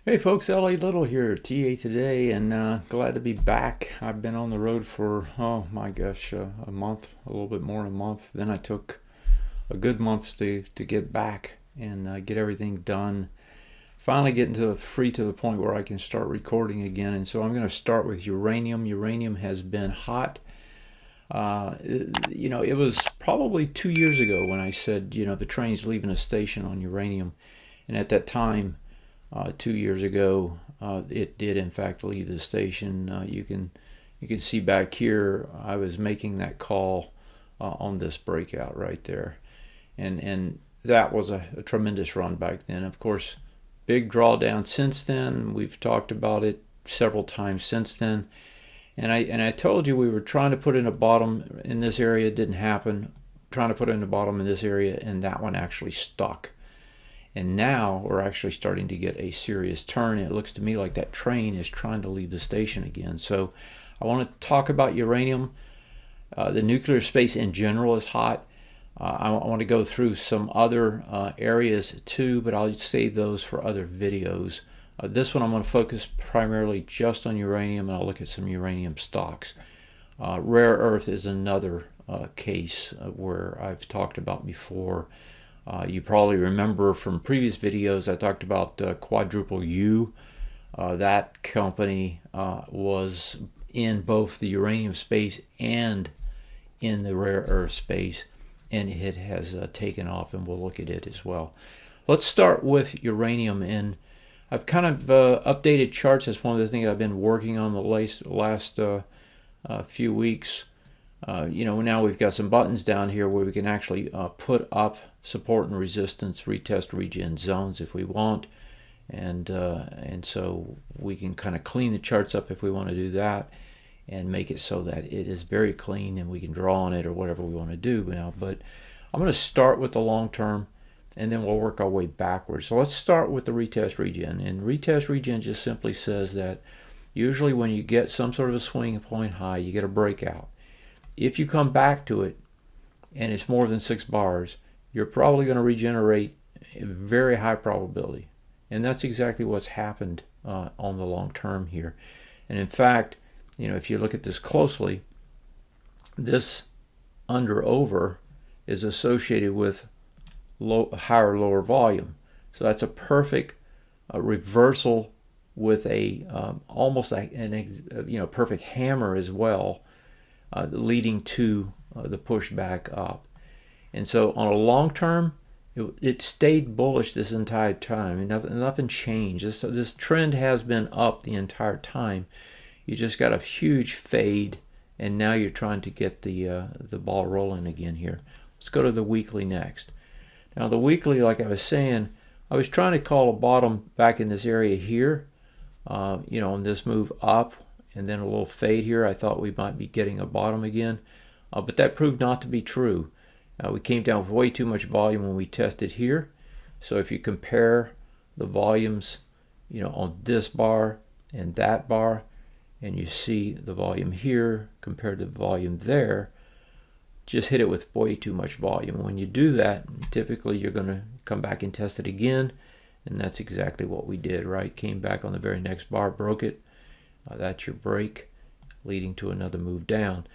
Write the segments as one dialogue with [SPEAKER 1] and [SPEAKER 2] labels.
[SPEAKER 1] Hey folks, LA Little here, TA today, and glad to be back. I've been on the road for, oh my gosh, a month, a little bit more than a month. Then I took a good month to get back and get everything done. Finally getting free to the point where I can start recording again. And so I'm going to start with uranium. Uranium has been hot. It was probably 2 years ago when I said, the train's leaving a station on uranium. And at that time, 2 years ago, it did in fact leave the station. You can see back here, I was making that call on this breakout right there, and that was a tremendous run back then. Of course, big drawdown since then. We've talked about it several times since then, and I told you we were trying to put in a bottom in this area. It didn't happen. Trying to put in a bottom in this area, and that one actually stuck. And now we're actually starting to get a serious turn. It looks to me like that train is trying to leave the station again. So I want to talk about uranium. The nuclear space in general is hot. I want to go through some other areas too, but I'll save those for other videos. This one I'm going to focus primarily just on uranium, and I'll look at some uranium stocks. Rare earth is another case where I've talked about before. You probably remember from previous videos I talked about quadruple U. That company was in both the uranium space and in the rare earth space, and it has taken off, and we'll look at it as well. Let's start with uranium, and I've kind of updated charts. That's one of the things I've been working on the last few weeks. Now we've got some buttons down here where we can actually put up support and resistance, retest regen zones if we want, and so we can kind of clean the charts up if we want to do that, and make it so that it is very clean and we can draw on it or whatever we want to do now. But I'm going to start with the long term, and then we'll work our way backwards. So let's start with the retest regen, and retest regen just simply says that usually when you get some sort of a swing point high, you get a breakout. If you come back to it and it's more than 6 bars, you're probably going to regenerate a very high probability. And that's exactly what's happened on the long term here. And in fact, if you look at this closely, this under over is associated with higher lower volume. So that's a perfect reversal with a almost like an perfect hammer as well. Leading to the push back up. And so on a long term, it stayed bullish this entire time, and nothing changed. This trend has been up the entire time. You just got a huge fade, and now you're trying to get the ball rolling again here. Let's go to the weekly next. Now the weekly, like I was saying, I was trying to call a bottom back in this area here, on this move up, and then a little fade here. I thought we might be getting a bottom again, but that proved not to be true. We came down with way too much volume when we tested here. So if you compare the volumes, on this bar and that bar, and you see the volume here compared to the volume there, just hit it with way too much volume. When you do that, typically you're going to come back and test it again, and that's exactly what we did, right? Came back on the very next bar, broke it. That's your break, leading to another move down.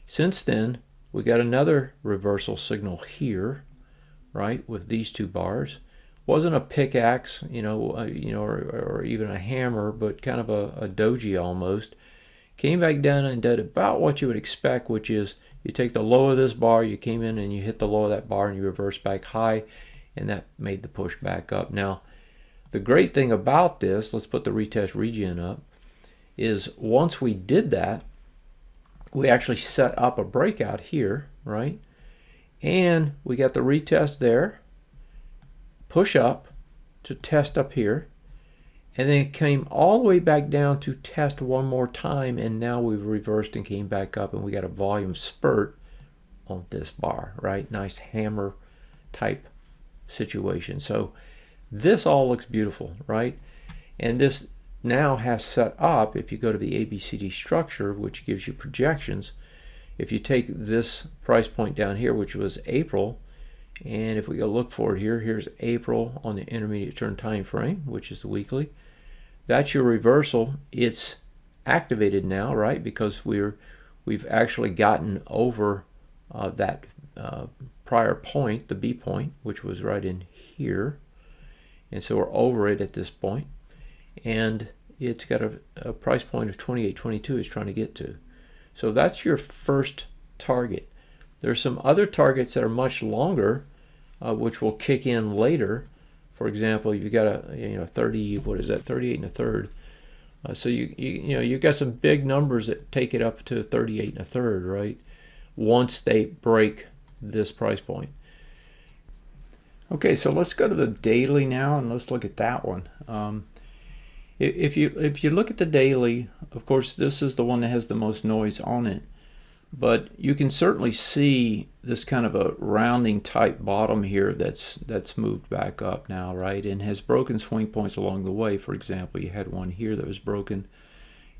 [SPEAKER 1] Since then, we got another reversal signal here, right, with these two bars. Wasn't a pickaxe, or even a hammer, but kind of a doji almost. Came back down and did about what you would expect, which is you take the low of this bar, you came in and you hit the low of that bar, and you reverse back high, and that made the push back up. Now, the great thing about this, let's put the retest regen up, is once we did that, we actually set up a breakout here, right? And we got the retest there, push up to test up here, and then it came all the way back down to test one more time, and now we've reversed and came back up, and we got a volume spurt on this bar, right? Nice hammer type situation. So this all looks beautiful, right? And this now has set up, if you go to the ABCD structure, which gives you projections, if you take this price point down here, which was April, and if we go look for it here, here's April on the intermediate term time frame, which is the weekly, That's your reversal. It's activated now, right? Because we've actually gotten over that prior point, the B point, which was right in here. And so we're over it at this point. And it's got a price point of 28.22 it's trying to get to. So that's your first target. There's some other targets that are much longer, which will kick in later. For example, you've got a 30, what is that, 38 and a third. So you've got some big numbers that take it up to 38 and a third, right? Once they break this price point. Okay, so let's go to the daily now and let's look at that one. If you look at the daily, of course, this is the one that has the most noise on it. But you can certainly see this kind of a rounding type bottom here that's moved back up now, right? And has broken swing points along the way. For example, you had one here that was broken.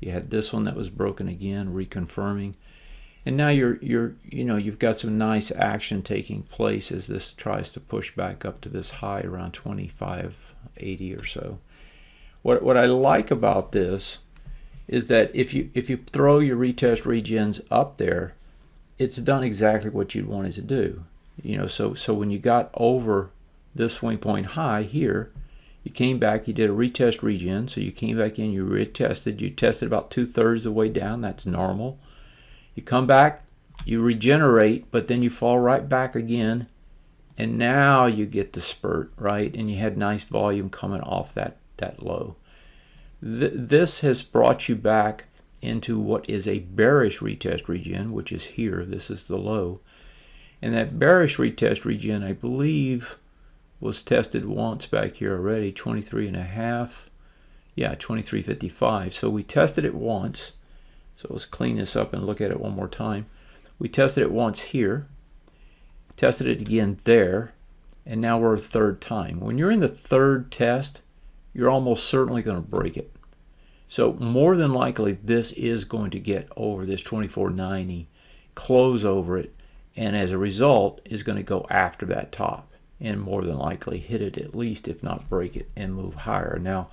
[SPEAKER 1] You had this one that was broken again, reconfirming. And now you've got some nice action taking place as this tries to push back up to this high around 25.80 or so. What I like about this is that if you throw your retest regens up there, it's done exactly what you'd want it to do. So when you got over this swing point high here, you came back, you did a retest regen, so you came back in, you retested, you tested about 2/3 the way down, that's normal. You come back, you regenerate, but then you fall right back again, and now you get the spurt, right? And you had nice volume coming off that low. This has brought you back into what is a bearish retest regen, which is here. This is the low. And that bearish retest regen, I believe, was tested once back here already, 23.5. Yeah, 23.55. So we tested it once. So let's clean this up and look at it one more time. We tested it once here, tested it again there, and now we're a third time. When you're in the third test, you're almost certainly going to break it. So more than likely, this is going to get over this 24.90, close over it, and as a result, is going to go after that top, and more than likely hit it at least, if not break it, and move higher. Now,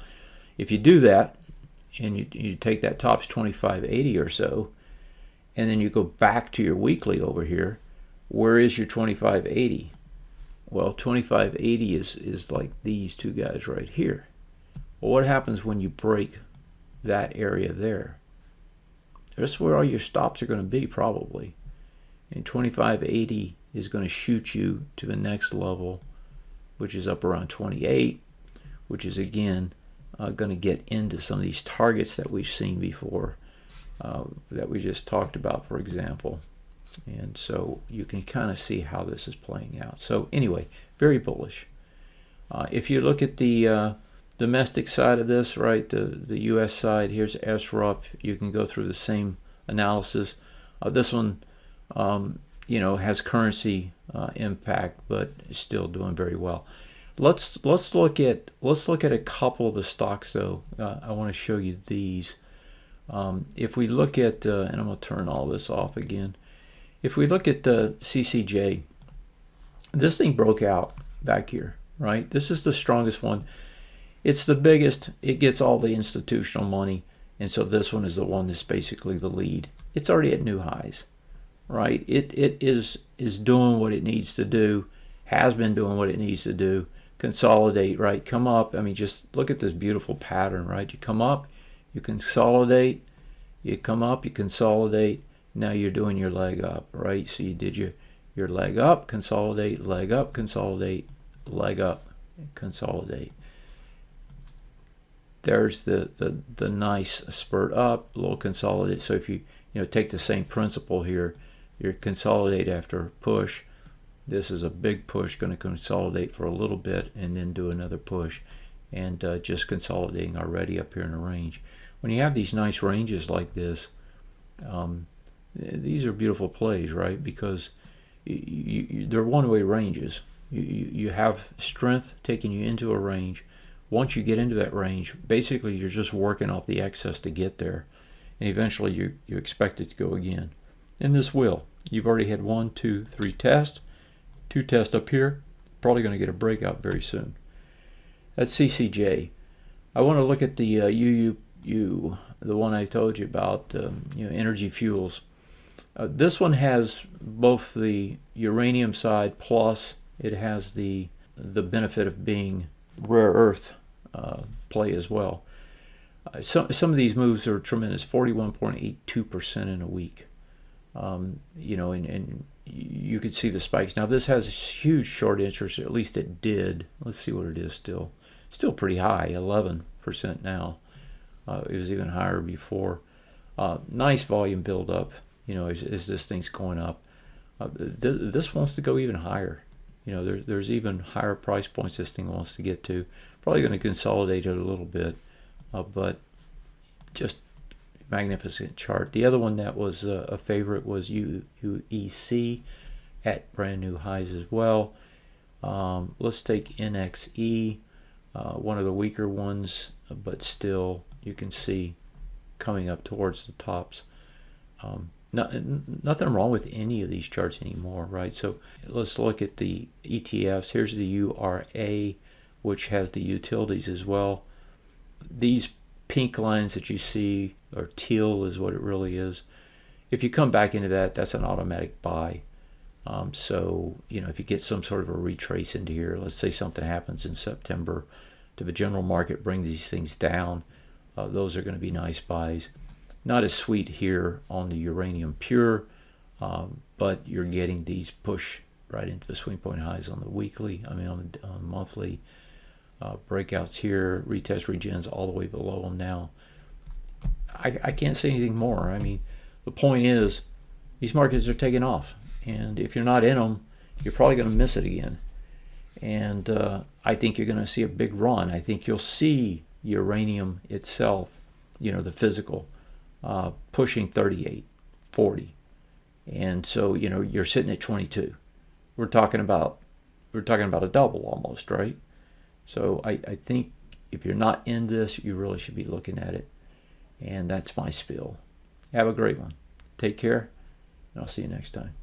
[SPEAKER 1] if you do that, and you take that top's 25.80 or so, and then you go back to your weekly over here, where is your 25.80? Well, 25.80 is like these two guys right here. Well, what happens when you break that area there? That's where all your stops are going to be probably. And 25.80 is going to shoot you to the next level, which is up around 28, which is again going to get into some of these targets that we've seen before, that we just talked about, for example. And so you can kind of see how this is playing out. So anyway, very bullish. If you look at the domestic side of this, right, the U.S. side, here's SRUUF. You can go through the same analysis. This one, has currency impact, but is still doing very well. Let's look at a couple of the stocks though. I want to show you these. If we look at, and I'm going to turn all this off again. If we look at the CCJ, this thing broke out back here, right? This is the strongest one. It's the biggest. It gets all the institutional money, and so this one is the one that's basically the lead. It's already at new highs, right? It is doing what it needs to do, has been doing what it needs to do. Consolidate, right? Come up. I mean, just look at this beautiful pattern, right? You come up, you consolidate, you come up, you consolidate. Now you're doing your leg up, right? So you did your leg up, consolidate, leg up, consolidate, leg up, consolidate. There's the nice spurt up, a little consolidate. So if you take the same principle here, you consolidate after push. This is a big push, going to consolidate for a little bit and then do another push, and just consolidating already up here in the range. When you have these nice ranges like this, these are beautiful plays, right? Because they're one-way ranges. You have strength taking you into a range. Once you get into that range, basically you're just working off the excess to get there, and eventually you expect it to go again. And this will. You've already had 1, 2, 3 tests. 2 tests up here, probably going to get a breakout very soon. That's CCJ. I want to look at the UUU, the one I told you about, energy fuels. This one has both the uranium side, plus it has the benefit of being rare earth play as well. Some of these moves are tremendous, 41.82% in a week. And you could see the spikes. Now this has huge short interest, at least it did. Let's see what it is still. Still pretty high, 11% now. It was even higher before. Nice volume buildup, as this thing's going up. This wants to go even higher. There's even higher price points this thing wants to get to. Probably going to consolidate it a little bit, but just magnificent chart. The other one that was a favorite was UEC at brand new highs as well. Let's take NXE, one of the weaker ones, but still you can see coming up towards the tops. Nothing wrong with any of these charts anymore, right? So let's look at the ETFs. Here's the URA, which has the utilities as well. These pink lines that you see, or teal is what it really is. If you come back into that, that's an automatic buy. So, if you get some sort of a retrace into here, let's say something happens in September, to the general market brings these things down, those are going to be nice buys. Not as sweet here on the uranium pure, but you're getting these push right into the swing point highs on the weekly, on the monthly. Breakouts here, retest regens all the way below them now. I can't say anything more. The point is, these markets are taking off, and if you're not in them, you're probably going to miss it again. And I think you're going to see a big run. I think you'll see uranium itself, the physical, pushing 38, 40, and so you're sitting at 22. We're talking about a double almost, right? So I think if you're not in this, you really should be looking at it. And that's my spiel. Have a great one. Take care, and I'll see you next time.